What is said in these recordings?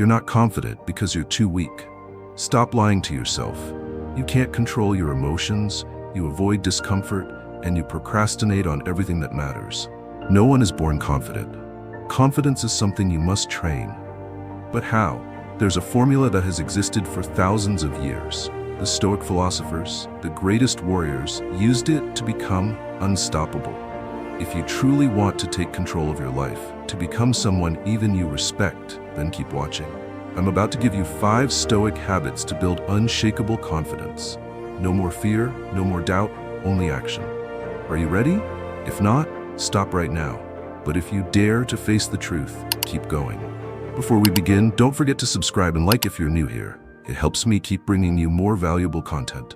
You're not confident because you're too weak. Stop lying to yourself. You can't control your emotions, you avoid discomfort, and you procrastinate on everything that matters. No one is born confident. Confidence is something you must train. But how? There's a formula that has existed for thousands of years. The Stoic philosophers, the greatest warriors, used it to become unstoppable. If you truly want to take control of your life, to become someone even you respect, then keep watching. I'm about to give you 5 Stoic habits to build unshakable confidence. No more fear, no more doubt, only action. Are you ready? If not, stop right now. But if you dare to face the truth, keep going. Before we begin, don't forget to subscribe and like if you're new here. It helps me keep bringing you more valuable content.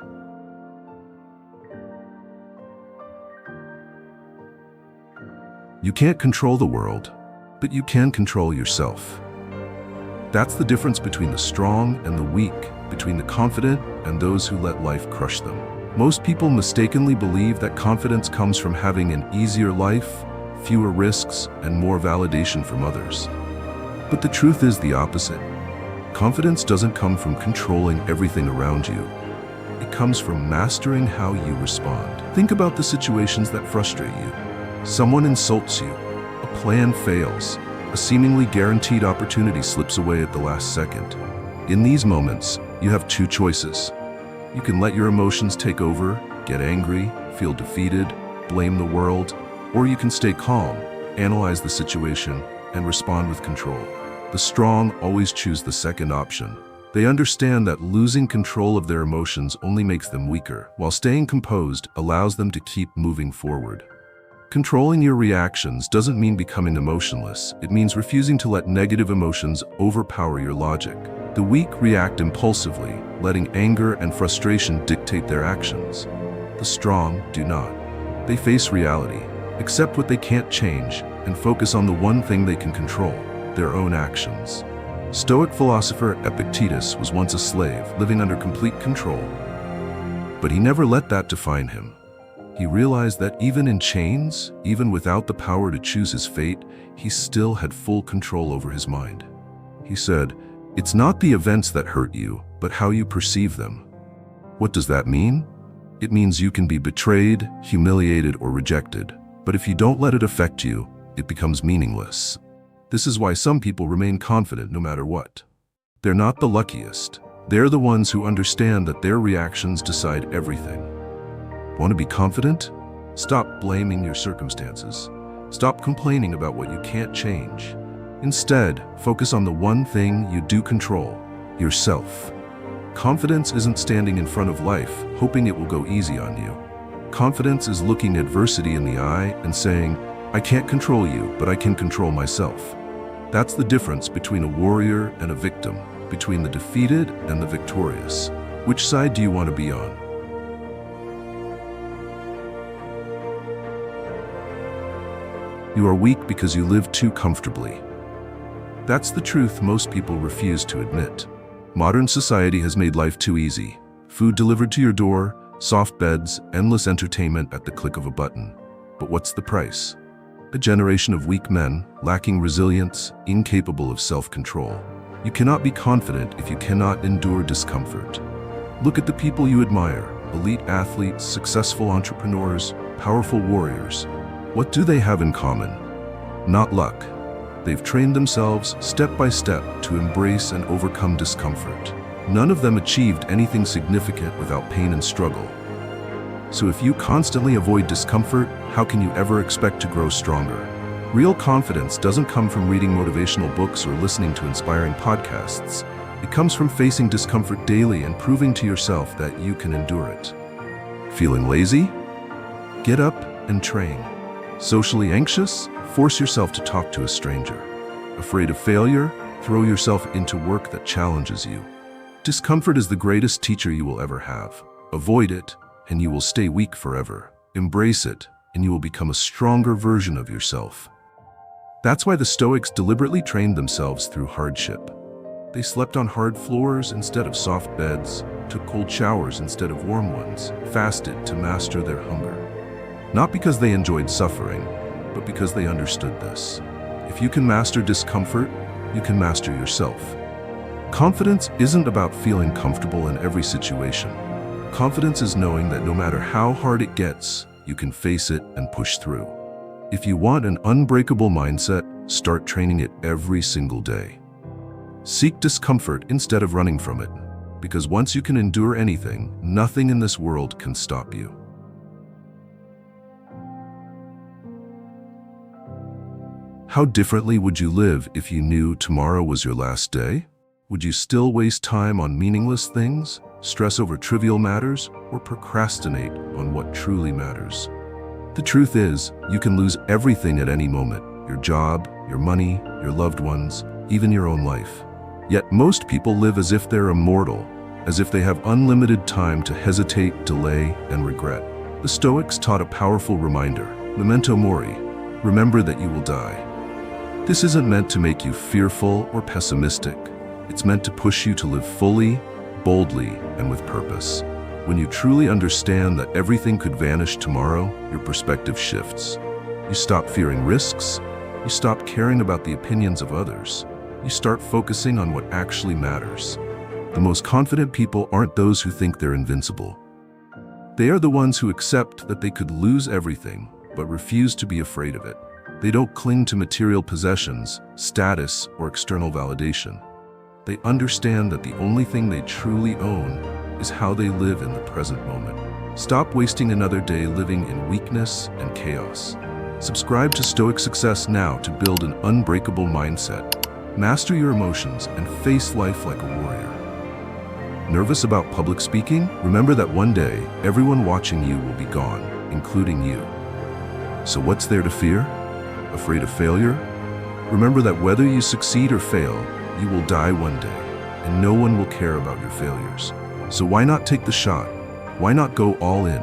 You can't control the world, but you can control yourself. That's the difference between the strong and the weak, between the confident and those who let life crush them. Most people mistakenly believe that confidence comes from having an easier life, fewer risks, and more validation from others. But the truth is the opposite. Confidence doesn't come from controlling everything around you. It comes from mastering how you respond. Think about the situations that frustrate you. Someone insults you, a plan fails, a seemingly guaranteed opportunity slips away at the last second. In these moments, you have 2 choices. You can let your emotions take over, get angry, feel defeated, blame the world, or you can stay calm, analyze the situation, and respond with control. The strong always choose the second option. They understand that losing control of their emotions only makes them weaker, while staying composed allows them to keep moving forward. Controlling your reactions doesn't mean becoming emotionless. It means refusing to let negative emotions overpower your logic. The weak react impulsively, letting anger and frustration dictate their actions. The strong do not. They face reality, accept what they can't change, and focus on the one thing they can control, their own actions. Stoic philosopher Epictetus was once a slave, living under complete control. But he never let that define him. He realized that even in chains, even without the power to choose his fate, he still had full control over his mind. He said, "It's not the events that hurt you, but how you perceive them." What does that mean? It means you can be betrayed, humiliated, or rejected, but if you don't let it affect you, it becomes meaningless. This is why some people remain confident no matter what. They're not the luckiest. They're the ones who understand that their reactions decide everything. Want to be confident? Stop blaming your circumstances. Stop complaining about what you can't change. Instead, focus on the one thing you do control, yourself. Confidence isn't standing in front of life, hoping it will go easy on you. Confidence is looking adversity in the eye and saying, "I can't control you, but I can control myself." That's the difference between a warrior and a victim, between the defeated and the victorious. Which side do you want to be on? You are weak because you live too comfortably. That's the truth most people refuse to admit. Modern society has made life too easy. Food delivered to your door, soft beds, endless entertainment at the click of a button. But what's the price? A generation of weak men, lacking resilience, incapable of self-control. You cannot be confident if you cannot endure discomfort. Look at the people you admire, elite athletes, successful entrepreneurs, powerful warriors. What do they have in common? Not luck. They've trained themselves step by step to embrace and overcome discomfort. None of them achieved anything significant without pain and struggle. So if you constantly avoid discomfort, how can you ever expect to grow stronger? Real confidence doesn't come from reading motivational books or listening to inspiring podcasts. It comes from facing discomfort daily and proving to yourself that you can endure it. Feeling lazy? Get up and train. Socially anxious? Force yourself to talk to a stranger. Afraid of failure? Throw yourself into work that challenges you. Discomfort is the greatest teacher you will ever have. Avoid it, and you will stay weak forever. Embrace it, and you will become a stronger version of yourself. That's why the Stoics deliberately trained themselves through hardship. They slept on hard floors instead of soft beds, took cold showers instead of warm ones, fasted to master their hunger. Not because they enjoyed suffering, but because they understood this. If you can master discomfort, you can master yourself. Confidence isn't about feeling comfortable in every situation. Confidence is knowing that no matter how hard it gets, you can face it and push through. If you want an unbreakable mindset, start training it every single day. Seek discomfort instead of running from it, because once you can endure anything, nothing in this world can stop you. How differently would you live if you knew tomorrow was your last day? Would you still waste time on meaningless things, stress over trivial matters, or procrastinate on what truly matters? The truth is, you can lose everything at any moment: your job, your money, your loved ones, even your own life. Yet most people live as if they're immortal, as if they have unlimited time to hesitate, delay, and regret. The Stoics taught a powerful reminder: memento mori, remember that you will die. This isn't meant to make you fearful or pessimistic. It's meant to push you to live fully, boldly, and with purpose. When you truly understand that everything could vanish tomorrow, your perspective shifts. You stop fearing risks. You stop caring about the opinions of others. You start focusing on what actually matters. The most confident people aren't those who think they're invincible. They are the ones who accept that they could lose everything, but refuse to be afraid of it. They don't cling to material possessions, status, or external validation. They understand that the only thing they truly own is how they live in the present moment. Stop wasting another day living in weakness and chaos. Subscribe to Stoic Success now to build an unbreakable mindset. Master your emotions and face life like a warrior. Nervous about public speaking? Remember that one day, everyone watching you will be gone, including you. So what's there to fear? Afraid of failure? Remember that whether you succeed or fail, you will die one day, and no one will care about your failures. So why not take the shot? Why not go all in?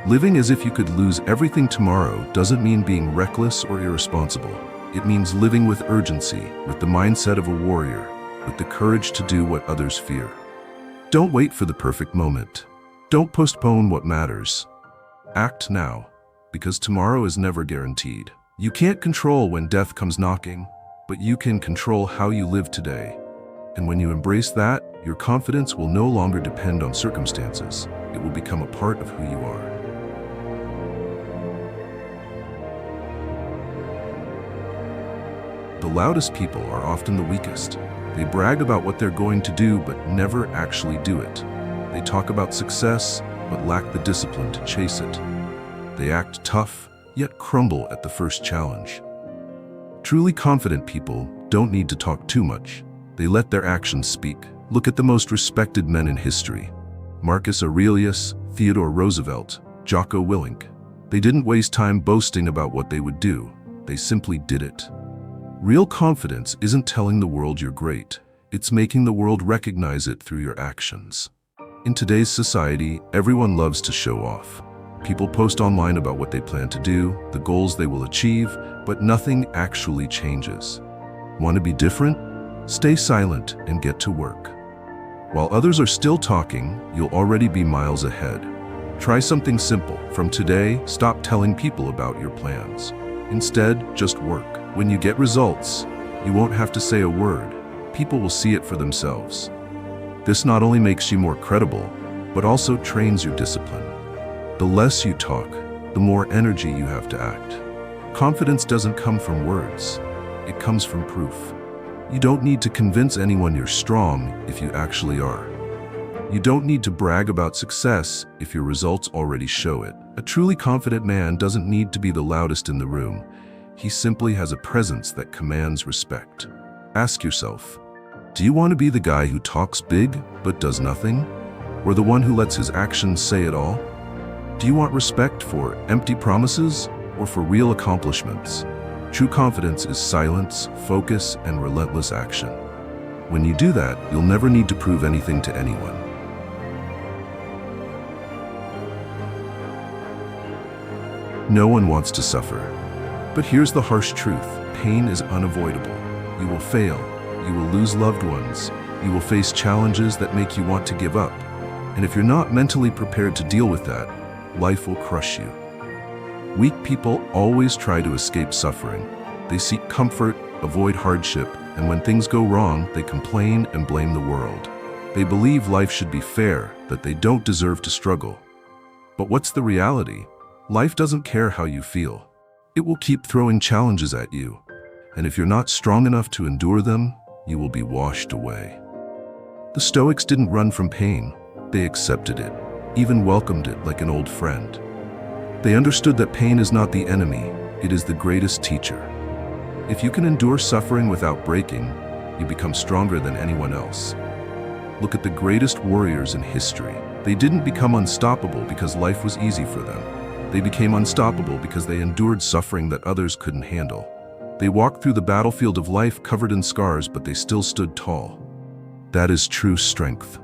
Living as if you could lose everything tomorrow doesn't mean being reckless or irresponsible. It means living with urgency, with the mindset of a warrior, with the courage to do what others fear. Don't wait for the perfect moment. Don't postpone what matters. Act now, because tomorrow is never guaranteed. You can't control when death comes knocking, but you can control how you live today. And when you embrace that, your confidence will no longer depend on circumstances. It will become a part of who you are. The loudest people are often the weakest. They brag about what they're going to do, but never actually do it. They talk about success, but lack the discipline to chase it. They act tough, yet crumble at the first challenge. Truly confident people don't need to talk too much. They let their actions speak. Look at the most respected men in history: Marcus Aurelius, Theodore Roosevelt, Jocko Willink. They didn't waste time boasting about what they would do. They simply did it. Real confidence isn't telling the world you're great. It's making the world recognize it through your actions. In today's society, everyone loves to show off. People post online about what they plan to do, the goals they will achieve, but nothing actually changes. Want to be different? Stay silent and get to work. While others are still talking, you'll already be miles ahead. Try something simple. From today, stop telling people about your plans. Instead, just work. When you get results, you won't have to say a word. People will see it for themselves. This not only makes you more credible, but also trains your discipline. The less you talk, the more energy you have to act. Confidence doesn't come from words. It comes from proof. You don't need to convince anyone you're strong if you actually are. You don't need to brag about success if your results already show it. A truly confident man doesn't need to be the loudest in the room. He simply has a presence that commands respect. Ask yourself, do you want to be the guy who talks big but does nothing? Or the one who lets his actions say it all? Do you want respect for empty promises or for real accomplishments? True confidence is silence, focus, and relentless action. When you do that, you'll never need to prove anything to anyone. No one wants to suffer. But here's the harsh truth: pain is unavoidable. You will fail. You will lose loved ones. You will face challenges that make you want to give up. And if you're not mentally prepared to deal with that, life will crush you. Weak people always try to escape suffering. They seek comfort, avoid hardship, And when things go wrong, they complain and blame the world. They believe life should be fair, that they don't deserve to struggle. But what's the reality? Life doesn't care how you feel. It will keep throwing challenges at you. And if you're not strong enough to endure them, you will be washed away. The Stoics didn't run from pain. They accepted it, even welcomed it like an old friend. They understood that pain is not the enemy, it is the greatest teacher. If you can endure suffering without breaking, you become stronger than anyone else. Look at the greatest warriors in history. They didn't become unstoppable because life was easy for them. They became unstoppable because they endured suffering that others couldn't handle. They walked through the battlefield of life covered in scars, but they still stood tall. That is true strength.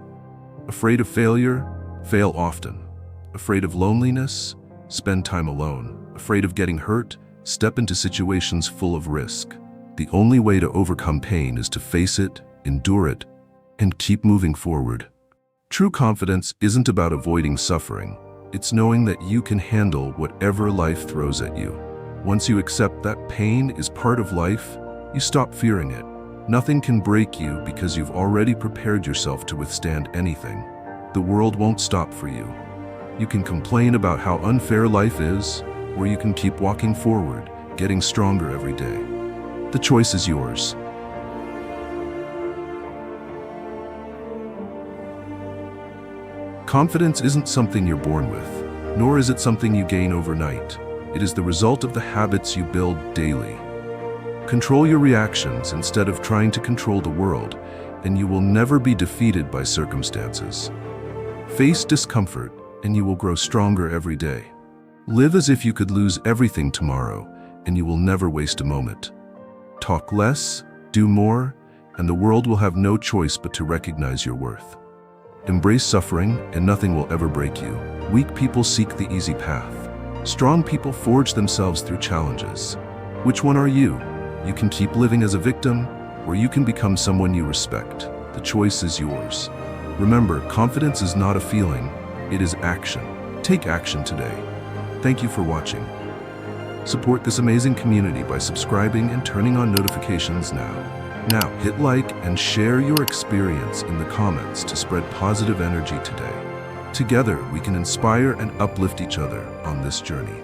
Afraid of failure? Fail often. Afraid of loneliness? Spend time alone. Afraid of getting hurt? Step into situations full of risk. The only way to overcome pain is to face it, endure it, and keep moving forward. True confidence isn't about avoiding suffering. It's knowing that you can handle whatever life throws at you. Once you accept that pain is part of life, you stop fearing it. Nothing can break you because you've already prepared yourself to withstand anything. The world won't stop for you. You can complain about how unfair life is, or you can keep walking forward, getting stronger every day. The choice is yours. Confidence isn't something you're born with, nor is it something you gain overnight. It is the result of the habits you build daily. Control your reactions instead of trying to control the world, and you will never be defeated by circumstances. Face discomfort, and you will grow stronger every day. Live as if you could lose everything tomorrow, and you will never waste a moment. Talk less, do more, and the world will have no choice but to recognize your worth. Embrace suffering, and nothing will ever break you. Weak people seek the easy path. Strong people forge themselves through challenges. Which one are you? You can keep living as a victim, or you can become someone you respect. The choice is yours. Remember, confidence is not a feeling, it is action. Take action today. Thank you for watching. Support this amazing community by subscribing and turning on notifications now. Now, hit like and share your experience in the comments to spread positive energy today. Together, we can inspire and uplift each other on this journey.